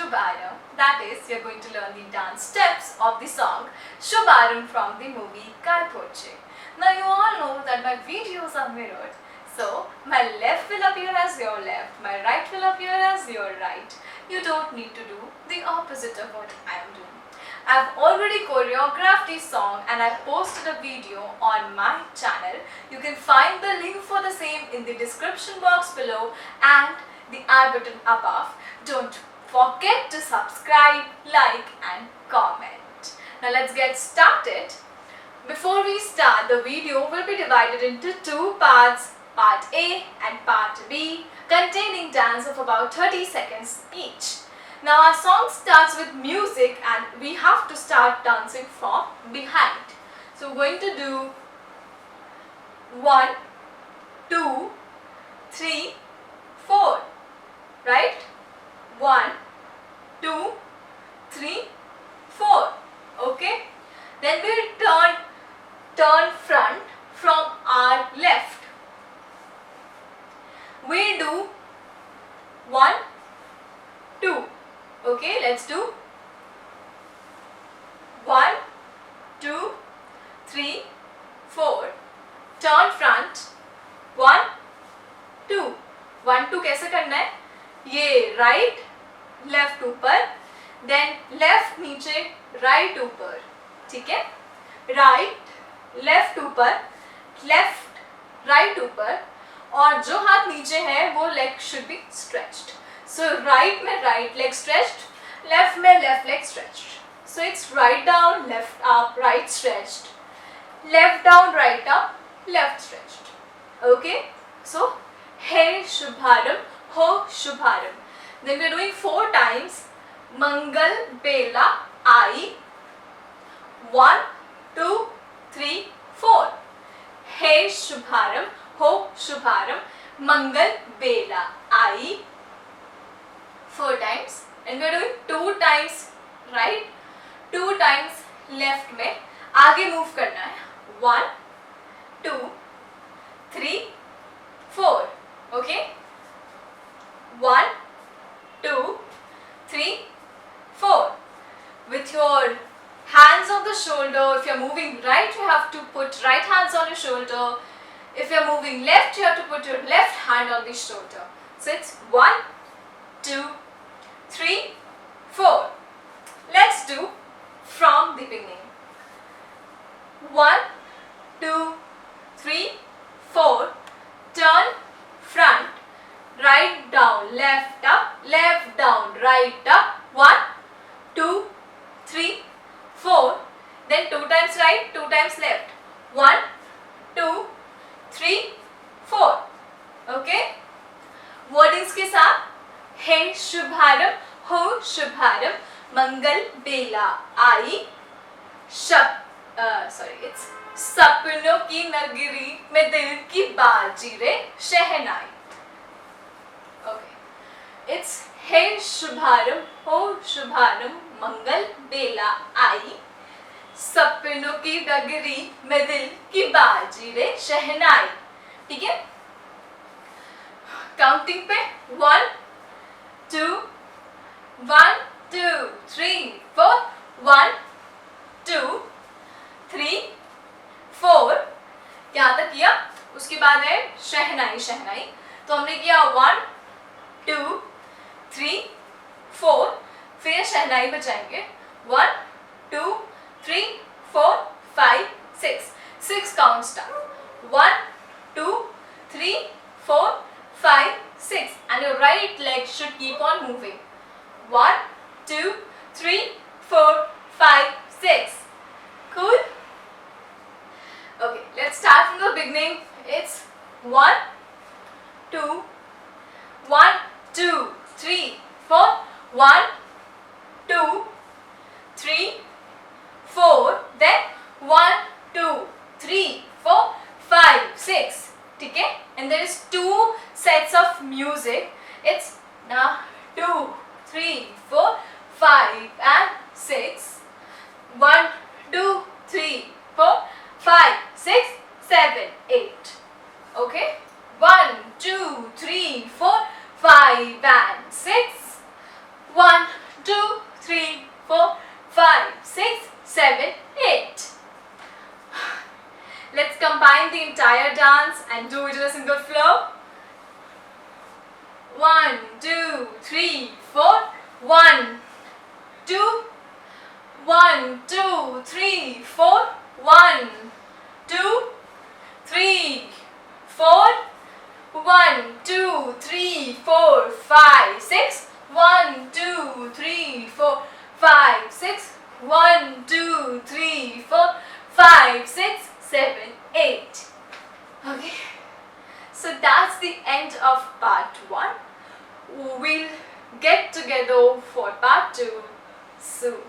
Shubhaarambh. That is, we are going to learn the dance steps of the song Shubhaarambh from the movie Karpoche. Now you all know that my videos are mirrored. So my left will appear as your left, my right will appear as your right. You don't need to do the opposite of what I am doing. I've already choreographed the song and I've posted a video on my channel. You can find the link for the same in the description box below and the I button above. Don't forget to subscribe, like and comment. Now let's get started. Before we start, the video will be divided into two parts, part A and part B, containing dance of about 30 seconds each. Now our song starts with music and we have to start dancing from behind. So we're going to do 1, 2, 3, 4, right? 1, 2, 3, 4, okay? Then we'll turn front from our left. We'll do 1, 2. Okay, let's do 1, 2, 3, 4. Turn front 1, 2. 1, 2 कैसे करना है? ये right, left ऊपर, then left नीचे, right ऊपर, ठीक है? Right, left ऊपर, left, right ऊपर, और जो हाथ नीचे है वो leg should be stretched. So right में right leg stretched, left में left leg stretched. So it's right down, left up, right stretched, left down, right up, left stretched. Okay? So Hey Shubhaarambh, Ho Shubhaarambh. Then we're doing 4 times. Mangal Bela I. 1, 2, 3, 4. Hey Shubhaarambh, Ho Shubhaarambh. Mangal Bela I. 4 times, and we are doing 2 times right, 2 times left में आगे move करना है. 1, 2, 3, 4. Okay? 1, 2, 3, 4. With your hands on the shoulder. If you are moving right, you have to put right hands on your shoulder. If you are moving left, you have to put your left hand on the shoulder. So it's 1, 2, 3, 4. Let's do from the beginning. 1, 2, 3, 4. Turn front, right down, left up, left down, right up. 1, 2, 3, 4. Then 2 times right, 2 times left. 1, 2, 3, 4. Okay? Wordings के साथ Hey Shubhaarambh, Ho Shubhaarambh, Mangal Bela I. It's सपनों की नगरी में दिल की बाजी रे शहनाई. Okay. It's Hey Shubhaarambh, Ho Shubhaarambh, Mangal Bela I. सपनों की नगरी में दिल की बाजी रे शहनाई. ठीक है? काउंटिंग पे 1, 2, 1, 2, 3, 4. 1, 2, 3, 4. यहाँ तक किया. उसके बाद है शहनाई. शहनाई तो हमने किया 1, 2, 3, 4. फिर शहनाई बजाएंगे. 1, 2, 3, 4, 5, 6. 6 count start. 1, 2, 3, 4, 5, 6. And your right leg should keep on moving. 1, 2, 3, 4, 5, 6. Cool? Okay, let's start from the beginning. It's 1, 2, 1, 2, 3, 4. 1, 2, 3, 4. Then 1, 2, 3, 4, 5, 6. Okay? And there is 2 sets of music. It's now 2, 3, 4, 5 and 6. 1, 2, 3, 4, 5, 6, 7, 8. Okay? 1, 2, 3, 4, 5 and 6. 1, entire dance and do it in a single flow. 1, 2, 3, 4. 1, 2. 1, 2, 3, 4. 1, 2, 3, 4. 1, 2, 3, 4, 5, 6. 1, 2, 3, 4, 5, 6. 1, 2, 3, 4, 5, 6, 7, 8. Okay. So that's the end of part 1. We'll get together for part 2 soon.